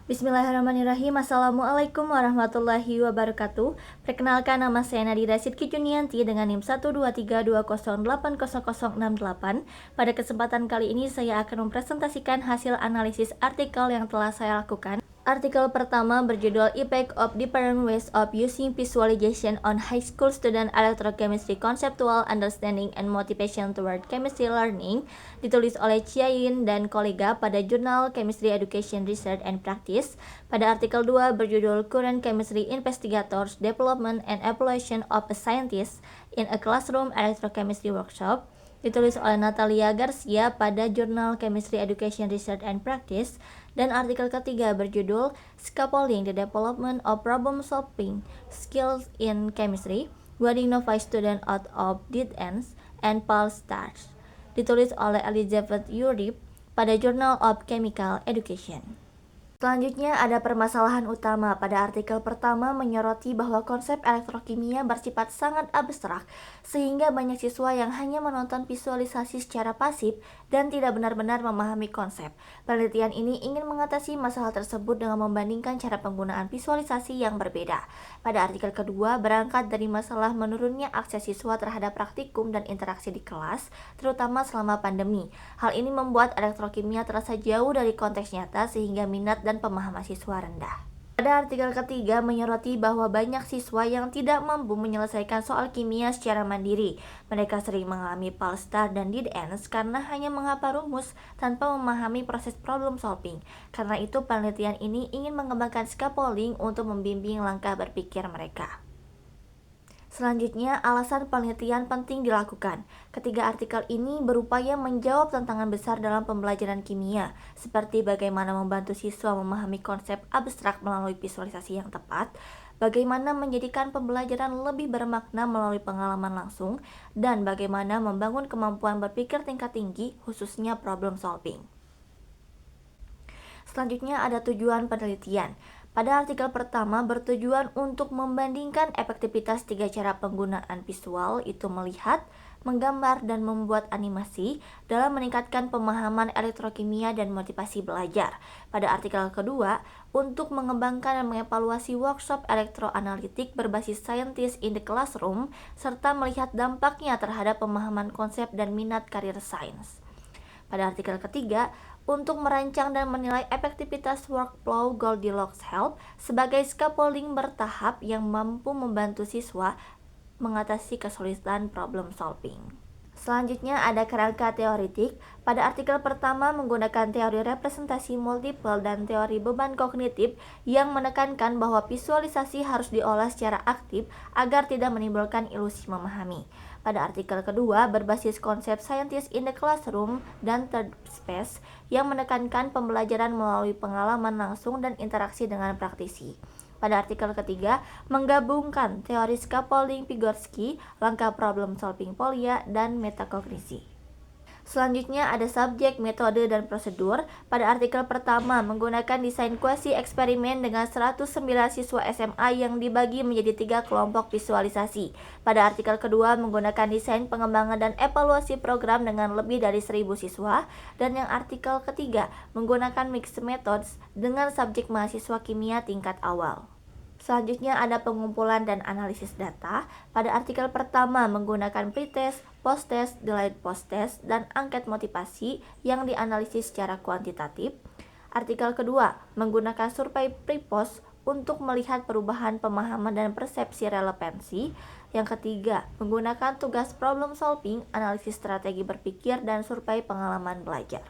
Bismillahirrahmanirrahim. Assalamualaikum warahmatullahi wabarakatuh. Perkenalkan, nama saya Nadira Sidki Junianti dengan NIM 12320808068. Pada kesempatan kali ini saya akan mempresentasikan hasil analisis artikel yang telah saya lakukan. Artikel pertama berjudul Effect of Different Ways of Using Visualization on High School Student Electrochemistry Conceptual Understanding and Motivation Toward Chemistry Learning, ditulis oleh Chiayin dan kolega pada jurnal Chemistry Education Research and Practice. Pada artikel 2 berjudul Current Chemistry Investigators Development and Evaluation of a Scientist in a Classroom Electrochemistry Workshop, ditulis oleh Natalia Garcia pada jurnal Chemistry Education Research and Practice. Dan artikel ketiga berjudul Scaffolding the Development of Problem Solving Skills in Chemistry, Guiding Novice Student Out of Dead Ends and False Starts, ditulis oleh Elizabeth Urip pada Journal of Chemical Education. Selanjutnya ada permasalahan utama. Pada artikel pertama menyoroti bahwa konsep elektrokimia bersifat sangat abstrak, sehingga banyak siswa yang hanya menonton visualisasi secara pasif dan tidak benar-benar memahami konsep. Penelitian ini ingin mengatasi masalah tersebut dengan membandingkan cara penggunaan visualisasi yang berbeda. Pada artikel kedua berangkat dari masalah menurunnya akses siswa terhadap praktikum dan interaksi di kelas, terutama selama pandemi. Hal ini membuat elektrokimia terasa jauh dari konteks nyata sehingga minat dan pemahaman siswa rendah. Pada artikel ketiga menyoroti bahwa banyak siswa yang tidak mampu menyelesaikan soal kimia secara mandiri. Mereka sering mengalami false start dan dead ends karena hanya menghafal rumus tanpa memahami proses problem solving. Karena itu penelitian ini ingin mengembangkan scaffolding untuk membimbing langkah berpikir mereka. Selanjutnya, alasan penelitian penting dilakukan. Ketiga artikel ini berupaya menjawab tantangan besar dalam pembelajaran kimia, seperti bagaimana membantu siswa memahami konsep abstrak melalui visualisasi yang tepat, bagaimana menjadikan pembelajaran lebih bermakna melalui pengalaman langsung, dan bagaimana membangun kemampuan berpikir tingkat tinggi, khususnya problem solving. Selanjutnya ada tujuan penelitian. Pada artikel pertama bertujuan untuk membandingkan efektivitas tiga cara penggunaan visual, itu melihat, menggambar, dan membuat animasi dalam meningkatkan pemahaman elektrokimia dan motivasi belajar. Pada artikel kedua, untuk mengembangkan dan mengevaluasi workshop elektroanalitik berbasis scientist in the classroom, serta melihat dampaknya terhadap pemahaman konsep dan minat karir sains. Pada artikel ketiga, untuk merancang dan menilai efektivitas workflow Goldilocks Help sebagai scaffolding bertahap yang mampu membantu siswa mengatasi kesulitan problem solving. Selanjutnya ada kerangka teoritik. Pada artikel pertama menggunakan teori representasi multiple dan teori beban kognitif yang menekankan bahwa visualisasi harus diolah secara aktif agar tidak menimbulkan ilusi memahami. Pada artikel kedua berbasis konsep scientist in the classroom dan third space yang menekankan pembelajaran melalui pengalaman langsung dan interaksi dengan praktisi. Pada artikel ketiga, menggabungkan teori scaffolding Vygotsky, langkah problem solving Polya, dan metakognisi. Selanjutnya ada subjek, metode, dan prosedur. Pada artikel pertama menggunakan desain kuasi eksperimen dengan 109 siswa SMA yang dibagi menjadi 3 kelompok visualisasi. Pada artikel kedua menggunakan desain pengembangan dan evaluasi program dengan lebih dari 1000 siswa. Dan yang artikel ketiga menggunakan mixed methods dengan subjek mahasiswa kimia tingkat awal. Selanjutnya ada pengumpulan dan analisis data. Pada artikel pertama menggunakan pretest, post-test, delayed post-test, dan angket motivasi yang dianalisis secara kuantitatif. Artikel kedua menggunakan survei pre-post untuk melihat perubahan pemahaman dan persepsi relevansi. Yang ketiga menggunakan tugas problem solving, analisis strategi berpikir, dan survei pengalaman belajar.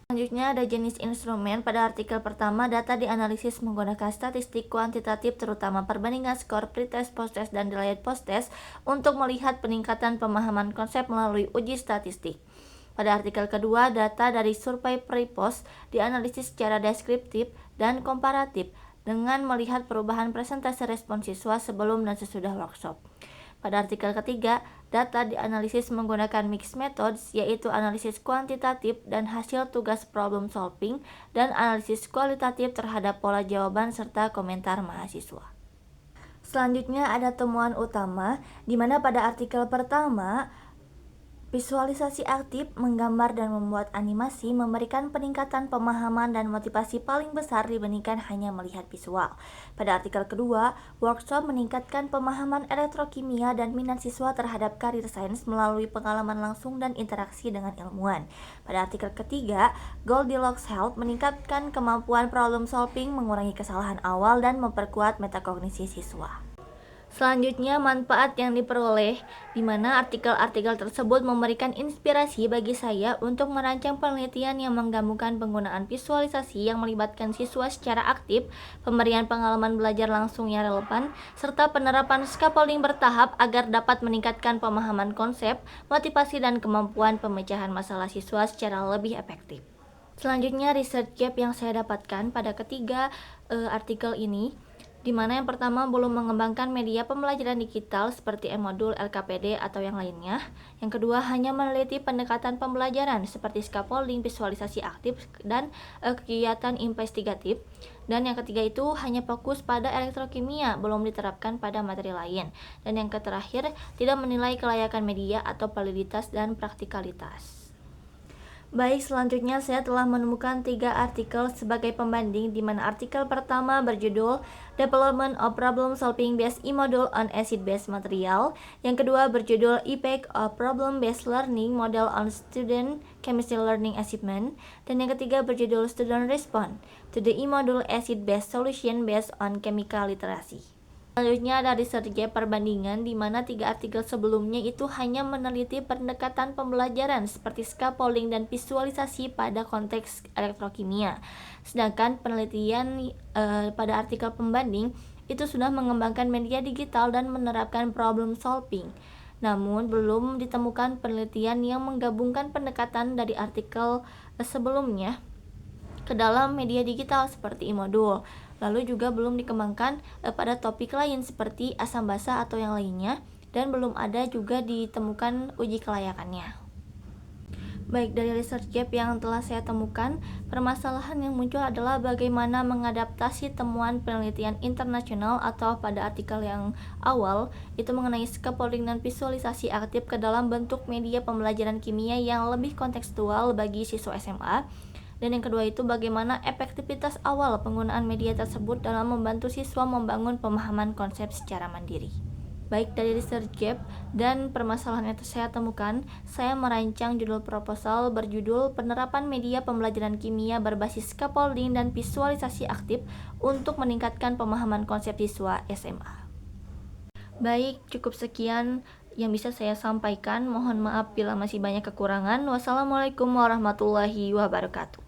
Selanjutnya ada jenis instrumen. Pada artikel pertama, data dianalisis menggunakan statistik kuantitatif terutama perbandingan skor pretest, post-test, dan delayed post-test untuk melihat peningkatan pemahaman konsep melalui uji statistik. Pada artikel kedua, data dari survei pre-post dianalisis secara deskriptif dan komparatif dengan melihat perubahan presentasi respon siswa sebelum dan sesudah workshop. Pada artikel ketiga, data dianalisis menggunakan mixed methods, yaitu analisis kuantitatif dan hasil tugas problem solving, dan analisis kualitatif terhadap pola jawaban serta komentar mahasiswa. Selanjutnya ada temuan utama, di mana pada artikel pertama Visualisasi aktif, menggambar dan membuat animasi memberikan peningkatan pemahaman dan motivasi paling besar dibandingkan hanya melihat visual. Pada artikel kedua, workshop meningkatkan pemahaman elektrokimia dan minat siswa terhadap karir sains melalui pengalaman langsung dan interaksi dengan ilmuwan. Pada artikel ketiga, Goldilocks Help meningkatkan kemampuan problem solving, mengurangi kesalahan awal, dan memperkuat metakognisi siswa. Selanjutnya, manfaat yang diperoleh, di mana artikel-artikel tersebut memberikan inspirasi bagi saya untuk merancang penelitian yang menggabungkan penggunaan visualisasi yang melibatkan siswa secara aktif, pemberian pengalaman belajar langsung yang relevan, serta penerapan scaffolding bertahap agar dapat meningkatkan pemahaman konsep, motivasi, dan kemampuan pemecahan masalah siswa secara lebih efektif. Selanjutnya, research gap yang saya dapatkan pada ketiga artikel ini, di mana yang pertama belum mengembangkan media pembelajaran digital seperti e-modul, LKPD, atau yang lainnya. Yang kedua, hanya meneliti pendekatan pembelajaran seperti scaffolding, visualisasi aktif, dan kegiatan investigatif. Dan yang ketiga itu hanya fokus pada elektrokimia, belum diterapkan pada materi lain. Dan yang terakhir, tidak menilai kelayakan media atau validitas dan praktikalitas. Baik, selanjutnya saya telah menemukan 3 artikel sebagai pembanding, di mana artikel pertama berjudul Development of Problem Solving Based E-Module on Acid Based Material, yang kedua berjudul Effect of Problem Based Learning Model on Student Chemistry Learning Achievement, dan yang ketiga berjudul Student Response to the E-Module Acid Based Solution Based on Chemical Literacy. Selanjutnya ada research gap perbandingan, di mana 3 artikel sebelumnya itu hanya meneliti pendekatan pembelajaran seperti scaffolding dan visualisasi pada konteks elektrokimia. Sedangkan penelitian pada artikel pembanding itu sudah mengembangkan media digital dan menerapkan problem solving. Namun belum ditemukan penelitian yang menggabungkan pendekatan dari artikel sebelumnya ke dalam media digital seperti e-modul. Lalu juga belum dikembangkan pada topik lain seperti asam basa atau yang lainnya, dan belum ada juga ditemukan uji kelayakannya. Baik, dari research gap yang telah saya temukan, permasalahan yang muncul adalah bagaimana mengadaptasi temuan penelitian internasional atau pada artikel yang awal itu mengenai scaffolding dan visualisasi aktif ke dalam bentuk media pembelajaran kimia yang lebih kontekstual bagi siswa SMA. Dan yang kedua itu bagaimana efektivitas awal penggunaan media tersebut dalam membantu siswa membangun pemahaman konsep secara mandiri. Baik, dari research gap dan permasalahan yang saya temukan, saya merancang judul proposal berjudul Penerapan Media Pembelajaran Kimia Berbasis Scaffolding dan Visualisasi Aktif untuk meningkatkan pemahaman konsep siswa SMA. Baik, cukup sekian yang bisa saya sampaikan. Mohon maaf bila masih banyak kekurangan. Wassalamualaikum warahmatullahi wabarakatuh.